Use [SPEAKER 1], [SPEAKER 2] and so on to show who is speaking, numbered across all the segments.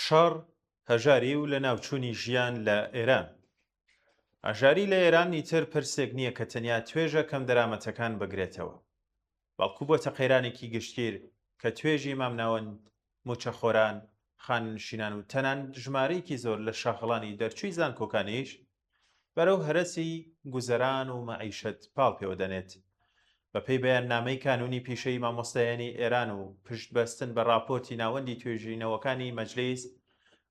[SPEAKER 1] شەڕ، هەژاری و لە ناوچوونی ژیان لە ئێران. ئاژاری لە ئێران ئیتر پرسێک نییە کە تەنیا توێژە کەم دەرامەتەکان بگرێتەوە، بەڵکو بۆتە قەیرانێکی گشتگیر کە توێژی مامناوەند، موچەخۆران، خاننشینان و تەنانەت ژمارەیەکی زۆر لە شاخەڵانی دەرچووی زانکۆکانیش بەرەو هەرەسی گوزەران و مەعیشەت پاڵ پێوەدەنێت. بەپێی بەیاننامەی کانونی پیشەی مامۆستایانی ئێران و پشتبەستن بە راپۆرتی ناوەندی توێژینەوەکانی مەجلیس،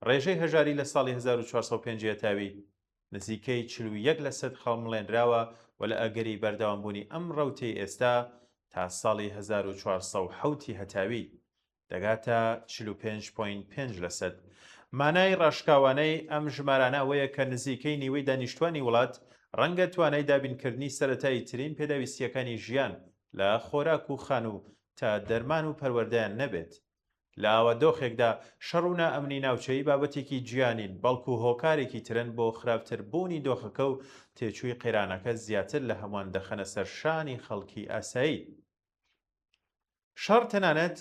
[SPEAKER 1] ڕێژەی هەژاری لە ساڵی 1450 تاوی نزیکەی 41% خەڵمڵێنراوە و لە ئەگەری بەردەوامبوونی ئەم ڕەوتەی ئێستا تا ساڵی 1470 هەتاوی دەگاتە 45.5%. مانای ڕاشکاوانەی ئەم ژمارانە ئەوەیە کە نزیکەی نیوەی دانیشتوانی وڵات ڕەنگە توانای دابینکردنی سەرەتایی ترین پێداویستیەکانی ژیان لە خۆراک و خان و تا دەرمان و پەروەردەیان نەبێت. لە ئاوە دۆخێکدا شەڕ و نائەمنی ناوچەیی بابەتێکی گیانین، بەڵکو هۆکارێکی ترن بۆ خراپتربوونی دۆخەکە و تێچووی قەیرانەکە زیاتر لە هەمووان دەخەنە سەر شانی خەڵکی ئاسایی. شەڕ تەنانەت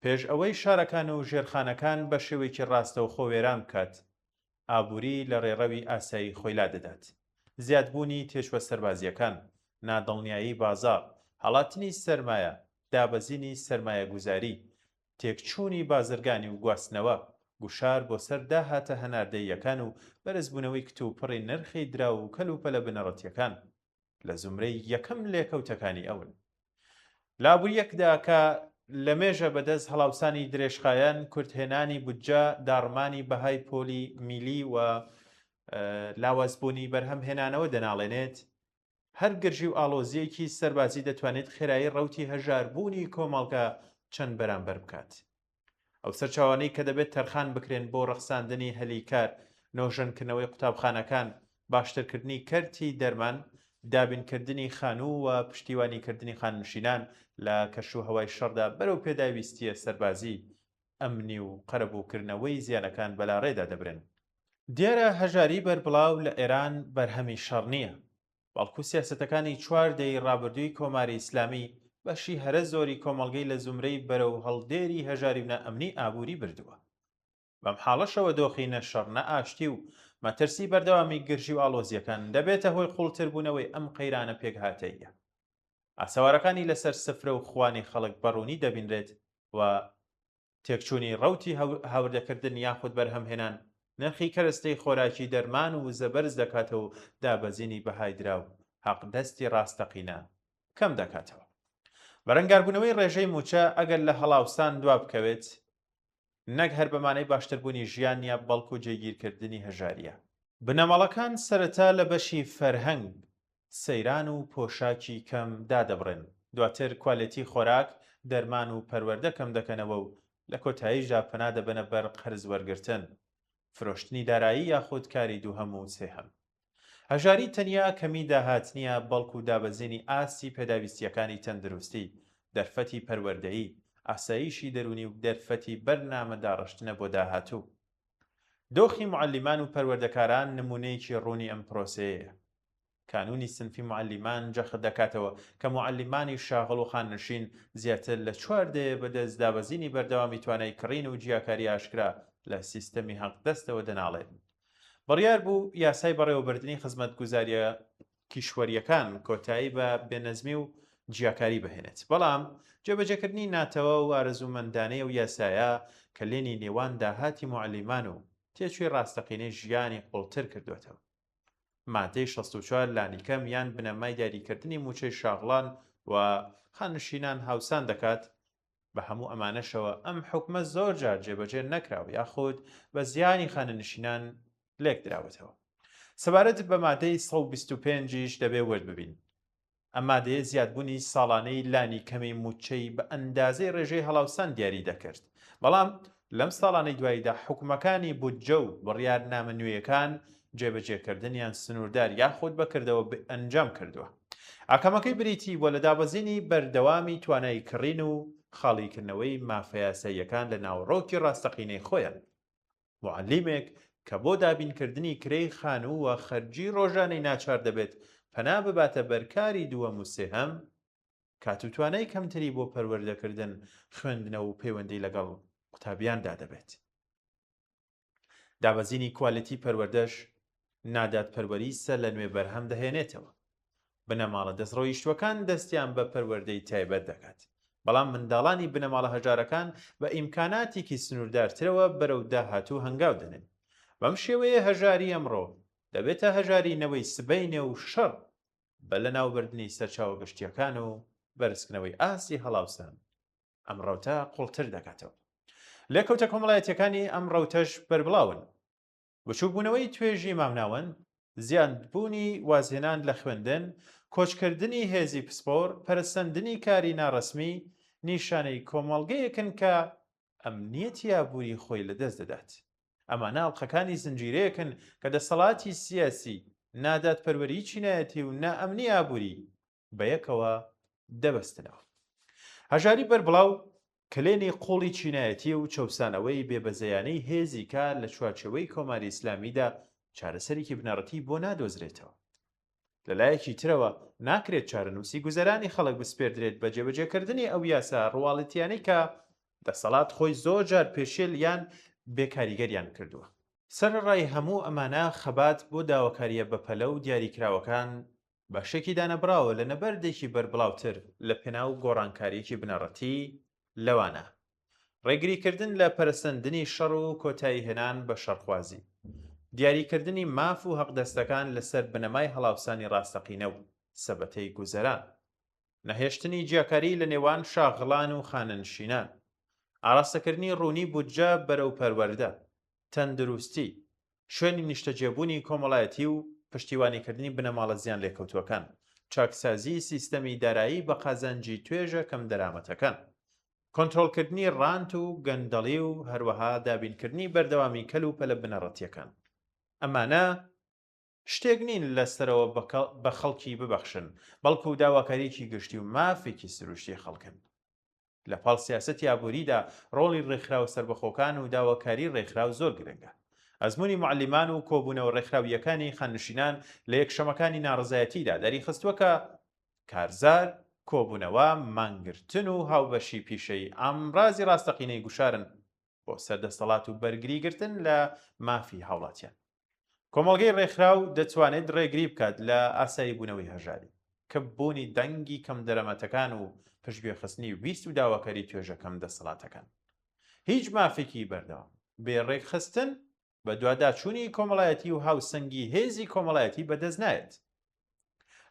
[SPEAKER 1] پێش ئەوەی شارەکان و ژێرخانەکان بە شێوەیەکی ڕاستەوخۆ وێران بکات، ئابووری لە ڕێڕەوی ئاسایی خۆی لادەدات. زیادبوونی تێشوە سەربازیەکان، نادڵنیایی بازاڕ، هەڵاتنی سەرمایە، دابەزینی سەرمایە گوزاری، تێکچوونی بازرگانی و گواستنەوە، گوشار بۆ سەر داهاتە هەناردەییەکان و بەرزبوونەوەی کتوپڕی نرخی درا و کەلوپەلە بنەڕەتیەکان لە زومرەی یەکەم لێکەوتەکانی ئەون. لابووریەکدا کە لە مێژە بەدەست هەڵاوسانی درێژخایەن، کورتهێنانی بودجە، داڕمانی بەهای پۆلی میلی و لاوازبوونی بەرهەمهێنانەوە دەناڵێنێت، هەر گرژی و ئاڵۆزیەکی سەربازی دەتوانێت خێرایی ڕەوتی هەژاربوونی کۆمەڵگە چەند بەرامبەر بکات. ئەو سەرچاوانەی کە دەبێت تەرخان بکرێن بۆ ڕەخساندنی هەلیکار، نۆژەنکردنەوەی قوتابخانەکان، باشترکردنی کەرتی دەرمان، دابینکردنی خانوو و پشتیوانیکردنی خاننشینان لە کەشوهەوای شەڕدا بەرەو پێداویستیە سەربازی، ئەمنی و قەرەبووکردنەوەی زیانەکان بەلاڕێدا دەبرن. دیارە هەژاری بەربڵاو لە ئێران بەرهەمی شەڕ نییە، بەڵکو سیاسەتەکانی چواردەی ڕابردووی کۆماری ئیسلامی بەشی هەرە زۆری کۆمەڵگەی لە زومرەی بەرەو هەڵدێری هەژاری و نائەمنی ئابووری بردووە. بەم حاڵەشەوە دۆخی نەشەڕ نەئاشتی و مەترسی بەردەوامی گرژی و ئاڵۆزیەکان دەبێتە هۆی قوڵتربوونەوەی ئەم قەیرانە پێکهاتەیە. ئاسەوارەکانی لەسەر سفرە و خوانی خەڵک بەڕوونی دەبینرێت و تێکچوونی ڕەوتی هاوردەکردن یاخود بەرهەمهێنان، نرخی کەرەستەی خۆراکی دەرمان و زەبەرز دەکاتەوە و دابەزینی بەهای درا و حەقدەستی ڕاستەقینە کەم دەکاتەوە. بەرەنگاربوونەوەی ڕێژەی موچە ئەگەر لە هەڵاوسان دوا بکەوێت، نەک هەر بەمانەی باشتربوونی ژیان یا بەڵکو جێگیرکردنی هەژاریە. بنەماڵەکان سەرەتا لە بەشی فەرهەنگ، سەیران و پۆشاکی کەم دادەبڕێن، دواتر کوالێتی خۆراک، دەرمان و پەروەردە کەم دەکەنەوە و لە کۆتاییشدا پەنا دەبەنە بەر قەرز وەرگرتن، فرۆشتنی دارایی یاخود کاری دووهەم و سێهەم. هەژاری تەنیا کەمی داهات نییە، بەڵکو دابەزینی ئاستی پێداویستیەکانی تەندروستی، دەرفەتی پەروەردەیی، ئاسایشی دەرونی و دەرفەتی بەرنامە داڕشتنە بۆ داهاتوو. دۆخی معەلیمان و پەروەردەکاران نمونەیەکی ڕوونی ئەم پرۆسەیەیە. کانونی سنفی معەلیمان جەخت دەکاتەوە کە معەلیمانی شاغڵ و خاننشین زیاتر لە 4 بەدەست دابەزینی بەردەوامی توانای کڕین و جیاکاری ئاشکرا لە سیستەمی حەقدەستەوە دەناڵێن. بڕیار بوو یاسای بەڕێوەبردننی خزمەتگوزاریە کیشوەریەکان کۆتایی بە بێنەزمی و جیاکاری بهێنێت، بەڵام جێبەجێکردنی ناتەوە و ئارەزوومەندانەیە و یاسایە کە لێنی نێوان داهاتی معەلیمان و تێچووی ڕاستەقینەی ژیانی قوڵتر کردوێتەوە. مادەی 64 لانیکەم یان بنەمای دیاریکردنی موچەی شاغڵان و خاننشینان هاوسان دەکات. بە هەموو ئەمانەشەوە ئەم حکومە زۆر جار جێبەجێ نەکراوە یاخود بە زیانی خاننشینان لێک دراوەتەوە. سەبارەت بە مادەی 125ش دەبێ وەرد ببین. ئەم مادەیە زیادبوونی ساڵانەی لانیکەمی موچەی بە ئەندازەی ڕێژەی هەڵاوسان دیاری دەکرد، بەڵام لەم ساڵانەی دواییدا حکومەکانی بودجە و بڕیارنامە نوێیەکان جێبەجێکردنیان سنووردار یاخود بەکردەوە ئەنجام کردووە. ئاکەمەکەی بریتی بۆ لە دابەزینی بەردەوامی توانای کڕین و خاڵیکردنەوەی مافەیاسەییەکان لە ناوڕۆکی ڕاستەقینەی خۆیان. معەلیمێک کە بۆ دابینکردنی کرێی خانوو و خەرجی ڕۆژانەی ناچار دەبێت پەنا بباتە بەرکاری دووەم و سێهەم، کاتوتوانای کەمتری بۆ پەروەردەکردن، خوێندنەوە و پەیوەندی لەگەڵ قوتابیاندا دەبێت. دابەزینی کوالیتی پەروەردەش نادادپەروەری سەر لە نوێ بەرهەم دەهێنێتەوە. بنەماڵە دەستڕۆیشتوەکان دەستیان بە پەروەردەی تایبەت دەکات، بەڵام منداڵانی بنەماڵە هەژارەکان بە ئیمکاناتێکی سنووردارترەوە بەرەو داهاتوو هەنگاو دەنێن. بەم شێوەیە هەژاری ئەمڕۆ دەبێتە هەژارینەوەی سبەینێ و شەڕ بە لەناوبردنی سەرچاوە گشتیەکان و بەرزکردنەوەی ئاسی هەڵاوسان ئەم ڕەوتە قوڵتر دەکاتەوە. لێکەوتە کۆمەڵایەتیەکانی ئەم ڕەوتەش بەربڵاون. بچووبوونەوەی توێژی مامناوەند، زیانبوونی وازهێنان لە خوێندن، کۆچکردنی هێزی پسپۆر، پەرسەندنی کاری ناڕەسمی نیشانەی کۆمەڵگەیەکن کە ئەمنیەتی ئابووری خۆی لەدەست دەدات. ئەمانە ئەڵقەکانی زنجیرەیەکن کە دەسەڵاتی سیاسی، نادادپەروەری چینایەتی و نائەمنی ئابووری بەیەکەوە دەبەستنەوە. هەژاری بەربڵاو کلێنی قوڵی چینایەتی و چەوسانەوەی بێبەزەیانەی هێزی کار لە چوارچێوەی کۆماری ئیسلامیدا چارەسەرێکی بنەڕەتی بۆ نادۆزرێتەوە. لەلایەکی ترەوە ناکرێت چارەنووسی گوزەرانی خەڵک بسپێردرێت بە جێبەجێکردنی ئەو یاسا ڕواڵەتیانەی کە دەسەڵات خۆی زۆر جار پێشێل یان بێکاریگەریان کردووە. سەرڕای هەموو ئەمانە خەبات بۆ داواکاریە بەپەلە و دیاریکراوەکان بەشێکی دانەبراوە لە نەبەردێکی بەربڵاوتر لە پێناو گۆڕانکاریەکی بنەڕەتی لەوانە ڕێگریکردن لە پەرسەندنی شەڕ و کۆتایی هێنان بە شەڕخوازی، دیاریکردنی ماف و حەقدەستەکان لەسەر بنەمای هەڵاوسانی ڕاستەقینە و سەبەتەی گوزەران، نەهێشتنی جیاکاری لە نێوان شاغڵان و خانەنشینان، ئاراستەکردنی ڕوونی بودجە بەرەو پەروەردە، تەندروستی، شوێنی نیشتەجێبوونی کۆمەڵایەتی و پشتیوانیکردنی بنەماڵە زیان لێکەوتووەکان، چاکسازی سیستەمی دارایی بە قازانجی توێژە کەم دەرامەتەکان، کۆنتڕۆڵکردنی ڕانت و گەندەڵی و هەروەها دابینکردنی بەردەوامی کەل و پەلە بنەڕەتیەکان. ئەمانە شتێک نین لەسەرەوە بە خەڵکی ببەخشن، بەڵکو و داواکاریکی گشتی و مافێکی سروشتی خەڵکن. لە پاڵ سیاسەتی ئابووریدا ڕۆڵی ڕێکخراو سەربەخۆکان و داواکاری ڕێکخراو زۆر گرنگە. ئەزموونی معلیمان و کۆبوونەوە ڕێکخراویەکانی خانشینان لە یەکشەمەکانی ناڕزایەتیدا دەری خستووە کە کارزار، کۆبوونەوە، مانگرتن و هاوبەشی پیشەی ئامڕازی ڕاستەقینەی گوشارن بۆ سەردەسەڵات و بەرگریگرتن لە مافی هاوڵاتیان. کۆمەڵگەی ڕێکخراو دەتوانێت ڕێگری بکات لە ئاسایی بوونەوەی هەژاری، کە بوونی دەنگی کەم دەرەمەتەکان و پشتگوێخستنی ویست و داواکاری توێژەکەم دەسەڵاتەکان. هیچ مافێکی بەردەوام بێ ڕێکخستن بە دواداچوونی کۆمەڵایەتی و هاوسەنگی هێزی کۆمەڵایەتی بەدەست نایێت.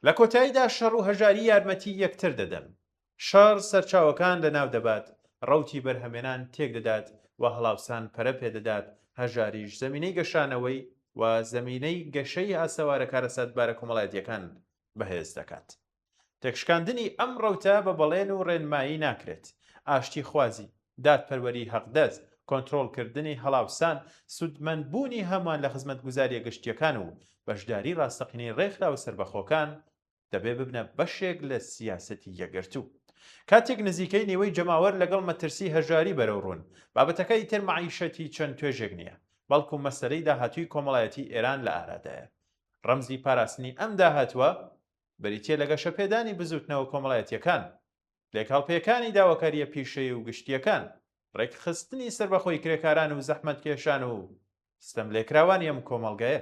[SPEAKER 1] لە کۆتاییدا شەڕ و هەژاری یارمەتی یەکتر دەدەن. شەڕ سەرچاوەکان لەناو دەبات، ڕەوتی بەرهەمێنان تێک دەدات و هەڵاوسان پەرە پێدەدات، هەژاریش زەمینەی گەشانەوەی و زەمینەی گەشەی ئاسەوارە کارەساتبارە کۆمەڵایەتیەکان بەهێز دەکات. تێکشکاندنی ئەم ڕەوتە بە بەڵێن و ڕێنمایی ناکرێت. ئاشتی خوازی، دادپەروەری حەقدەست، کۆنتڕۆڵکردنی هەڵاوسان، سودمەندبوونی هەمان لە خزمەتگوزاریە گشتیەکان و بەشداری ڕاستەقینەی ڕێکخراو سەربەخۆکان دەبێ ببنە بەشێک لە سیاسەتی یەکگرتوو. کاتێک نزیکەی نیوەی جەماوەر لەگەڵ مەترسی هەژاری بەرەو ڕوون، بابەتەکەی تر مەعیشەتی چەند توێژێک نییە، بەڵکو مەسەلەی داهاتووی کۆمەڵایەتی ئێران لە ئارادایە. ڕەمزی پاراستنی ئەم داهاتووە بەریتێ لە گەشەپێدانی بزوتنەوە کۆمەڵایەتیەکان، لێکاڵپێکانی داواکاریە پیشەی و گشتیەکان، ڕێکخستنی سەربەخۆی کرێکاران و زەحمەتکێشان و ستەملێکراوانی ئەم کۆمەڵگەیە.